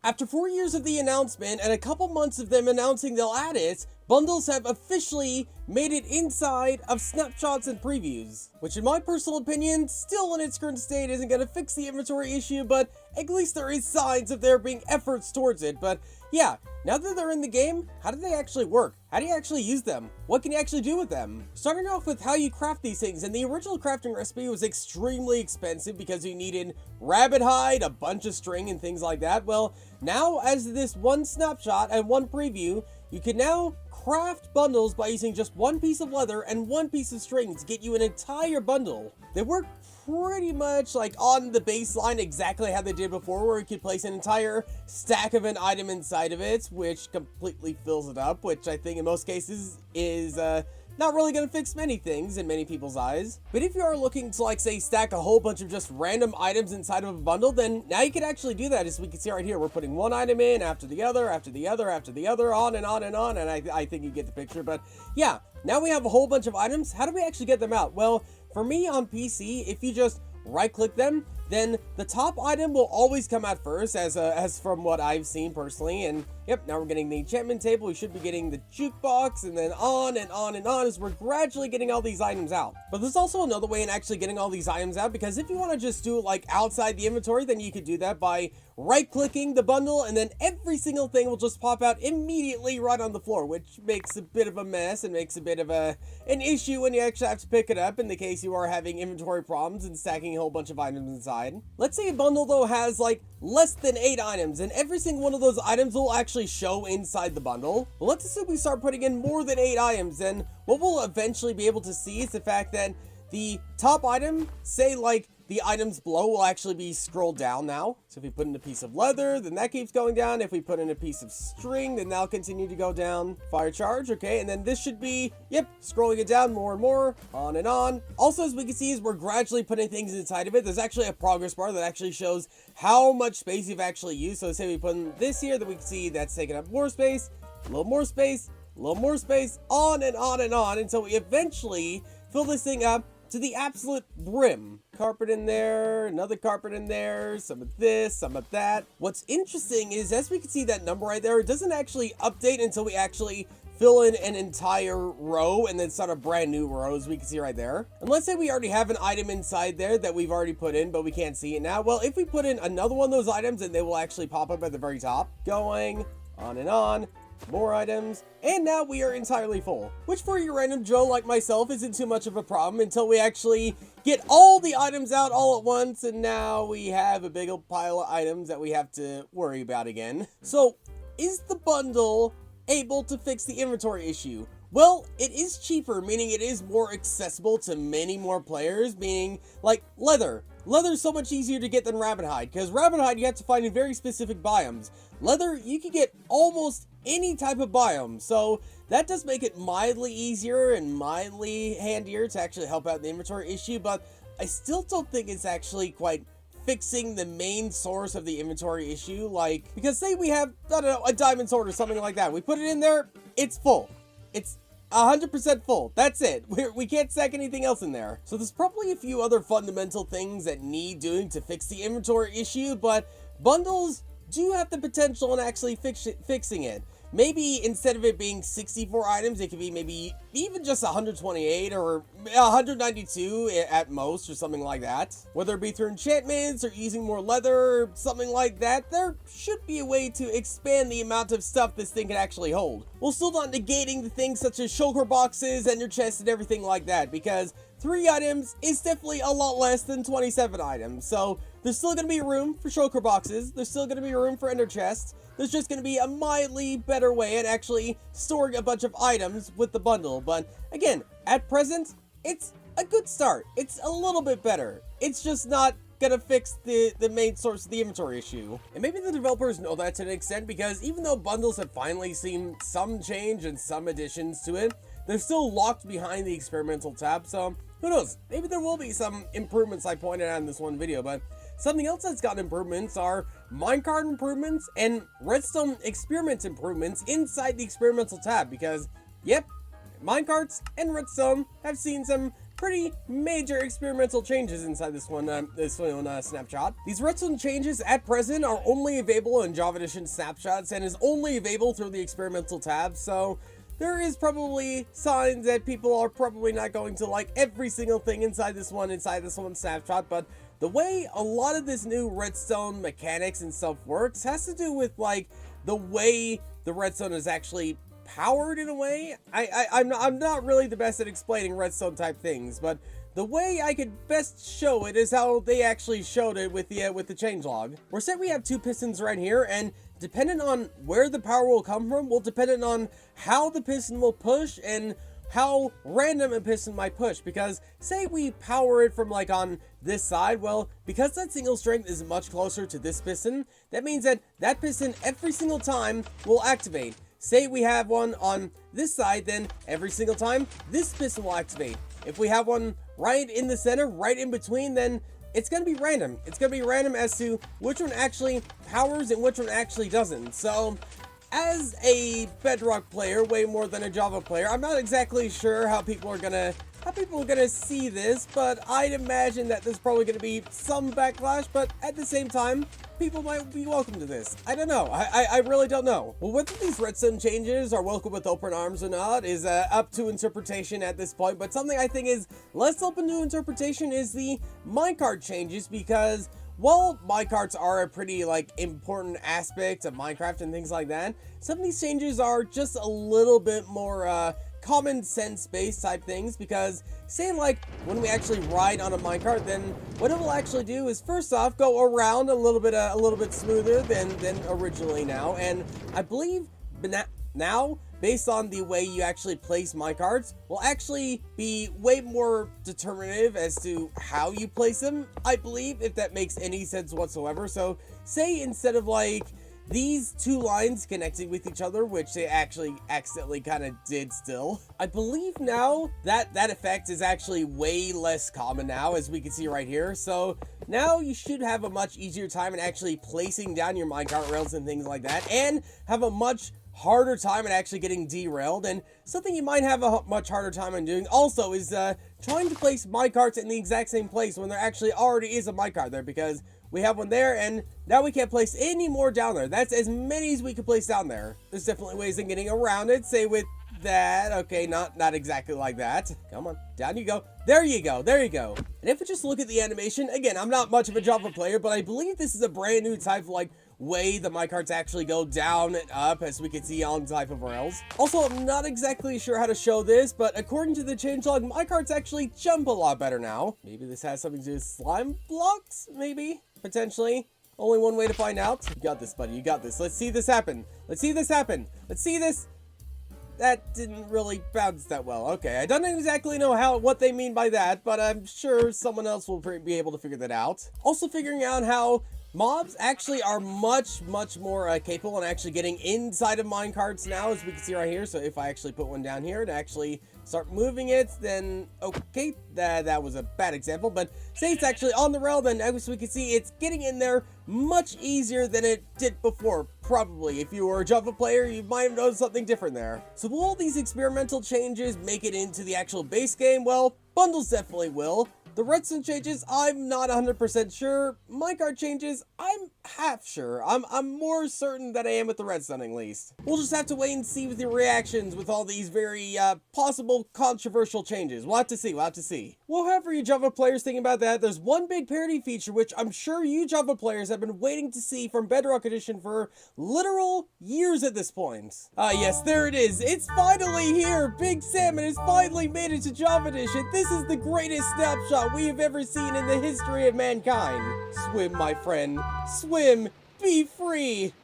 After 4 years of the announcement and a couple months of them announcing they'll add it, bundles have officially made it inside of snapshots and previews, which in my personal opinion, still in its current state isn't going to fix the inventory issue, but at least there is signs of there being efforts towards it. But yeah, now that they're in the game, how do they actually work? How do you actually use them? What can you actually do with them? Starting off with how you craft these things, and the original crafting recipe was extremely expensive because you needed rabbit hide, a bunch of string, and things like that. Well, now as this one snapshot and one preview, you can now craft bundles by using just one piece of leather and one piece of string to get you an entire bundle. They work pretty much like on the baseline exactly how they did before, where you could place an entire stack of an item inside of it, which completely fills it up, which I think in most cases is not really going to fix many things in many people's eyes. But if you are looking to, like, say, stack a whole bunch of just random items inside of a bundle, then now you can actually do that. As we can see right here, we're putting one item in after the other, after the other, after the other, on and on and on, and I think you get the picture. But yeah, now we have a whole bunch of items. How do we actually get them out? Well, for me on PC, if you just right-click them, then the top item will always come out first, as from what I've seen personally. And yep, now we're getting the enchantment table. We should be getting the jukebox, and then on and on and on as we're gradually getting all these items out. But there's also another way in actually getting all these items out, because if you want to just do it like outside the inventory, then you could do that by right-clicking the bundle, and then every single thing will just pop out immediately right on the floor, which makes a bit of a mess and makes a bit of an issue when you actually have to pick it up in the case you are having inventory problems and stacking a whole bunch of items inside. Let's say a bundle though has like less than 8 items, and every single one of those items will actually show inside the bundle. But let's assume we start putting in more than 8 items, then what we'll eventually be able to see is the fact that the top item, say like the items below, will actually be scrolled down now. So if we put in a piece of leather, then that keeps going down. If we put in a piece of string, then that'll continue to go down. Fire charge, okay, and then this should be, yep, scrolling it down more and more, on and on. Also, as we can see, as we're gradually putting things inside of it, there's actually a progress bar that actually shows how much space you've actually used. So say we put in this here, then we can see that's taking up more space, a little more space, a little more space, on and on and on, until we eventually fill this thing up to the absolute brim. Carpet in there, another carpet in there, some of this, some of that. What's interesting is, as we can see that number right there, it doesn't actually update until we actually fill in an entire row and then start a brand new row, as we can see right there. And let's say we already have an item inside there that we've already put in, but we can't see it now. Well, if we put in another one of those items, then they will actually pop up at the very top, going on and on. More items, and now we are entirely full, which for your random Joe like myself isn't too much of a problem until we actually get all the items out all at once, and now we have a big old pile of items that we have to worry about again. So is the bundle able to fix the inventory issue? Well, it is cheaper, meaning it is more accessible to many more players, meaning like leather. Leather's so much easier to get than rabbit hide, because rabbit hide you have to find in very specific biomes. Leather, you can get almost any type of biome, so that does make it mildly easier and mildly handier to actually help out the inventory issue, but I still don't think it's actually quite fixing the main source of the inventory issue. Like, because say we have, I don't know, a diamond sword or something like that, we put it in there, it's full. It's 100% full. That's it. We can't stack anything else in there. So there's probably a few other fundamental things that need doing to fix the inventory issue, but bundles do have the potential in actually fixing it. Maybe instead of it being 64 items, it could be maybe even just 128 or 192 at most, or something like that. Whether it be through enchantments or using more leather or something like that, there should be a way to expand the amount of stuff this thing can actually hold, while still not negating the things such as shulker boxes, ender chests, and everything like that, because 3 items is definitely a lot less than 27 items. So there's still going to be room for shulker boxes, there's still going to be room for ender chests. There's just going to be a mildly better way at actually storing a bunch of items with the bundle. But again, at present, it's a good start. It's a little bit better. It's just not gonna fix the main source of the inventory issue. And maybe the developers know that to an extent, because even though bundles have finally seen some change and some additions to it, they're still locked behind the experimental tab. So who knows? Maybe there will be some improvements I pointed out in this one video. But something else that's gotten improvements are minecart improvements and redstone experiment improvements inside the experimental tab, because yep, minecarts and redstone have seen some pretty major experimental changes inside this one snapshot. These redstone changes at present are only available in Java Edition snapshots and is only available through the experimental tab, so there is probably signs that people are probably not going to like every single thing inside this one snapshot, but the way a lot of this new redstone mechanics and stuff works has to do with like the way the redstone is actually powered in a way. I'm not really the best at explaining redstone type things, but the way I could best show it is how they actually showed it with the changelog. We're saying we have two pistons right here, and depending on where the power will come from will depend on how the piston will push and how random a piston might push. Because say we power it from like on this side, well, because that single strength is much closer to this piston, that means that that piston every single time will activate. Say we have one on this side, then every single time this piston will activate. If we have one right in the center, right in between, then it's going to be random. It's going to be random as to which one actually powers and which one actually doesn't. So as a Bedrock player, way more than a Java player, I'm not exactly sure how people are gonna see this, but I'd imagine that there's probably gonna be some backlash, but at the same time, people might be welcome to this. I don't know. I really don't know. Well, whether these redstone changes are welcome with open arms or not is up to interpretation at this point, but something I think is less open to interpretation is the minecart changes, because while minecarts are a pretty like important aspect of Minecraft and things like that, some of these changes are just a little bit more common sense based type things, because say like when we actually ride on a minecart, then what it will actually do is first off go around a little bit smoother than originally now, and I believe now based on the way you actually place minecarts will actually be way more determinative as to how you place them, I believe, if that makes any sense whatsoever. So say instead of like these two lines connecting with each other, which they actually accidentally kind of did still, I believe now that effect is actually way less common now, as we can see right here. So now you should have a much easier time in actually placing down your minecart rails and things like that, and have a much harder time at actually getting derailed. And something you might have a much harder time in doing also is trying to place minecarts in the exact same place when there actually already is a minecart there, because we have one there and now we can't place any more down there. That's as many as we can place down there. There's definitely ways of getting around it, say with that. Okay, not exactly like that. Come on, down you go. There you go, there you go. And if we just look at the animation, again, I'm not much of a Java player, but I believe this is a brand new type of like way the minecarts actually go down and up, as we can see on type of rails. Also, I'm not exactly sure how to show this, but according to the changelog, minecarts actually jump a lot better now. Maybe this has something to do with slime blocks, maybe, potentially. Only one way to find out. You got this, buddy, you got this. Let's see this happen. Let's see this happen. Let's see this. That didn't really bounce that well. Okay, I don't exactly know what they mean by that, but I'm sure someone else will be able to figure that out. Also figuring out how mobs actually are much more capable in actually getting inside of minecarts now, as we can see right here. So if I actually put one down here to actually start moving it, then okay, that was a bad example, but say it's actually on the rail, then as we can see, it's getting in there much easier than it did before. Probably if you were a Java player, you might have noticed something different there. So will all these experimental changes make it into the actual base game? Well, bundles definitely will. The redstone changes, I'm not 100% sure. Minecart changes, I'm half sure. I'm more certain that I am with the redstone, at least. We'll just have to wait and see with your reactions with all these very possible controversial changes. We'll have to see, we'll have to see. Well, however you Java players thinking about that, there's one big parody feature which I'm sure you Java players have been waiting to see from Bedrock Edition for literal years at this point. Yes, there it is. It's finally here. Big Salmon has finally made it to Java Edition. This is the greatest snapshot we have ever seen in the history of mankind. Swim, my friend. Swim. Be free.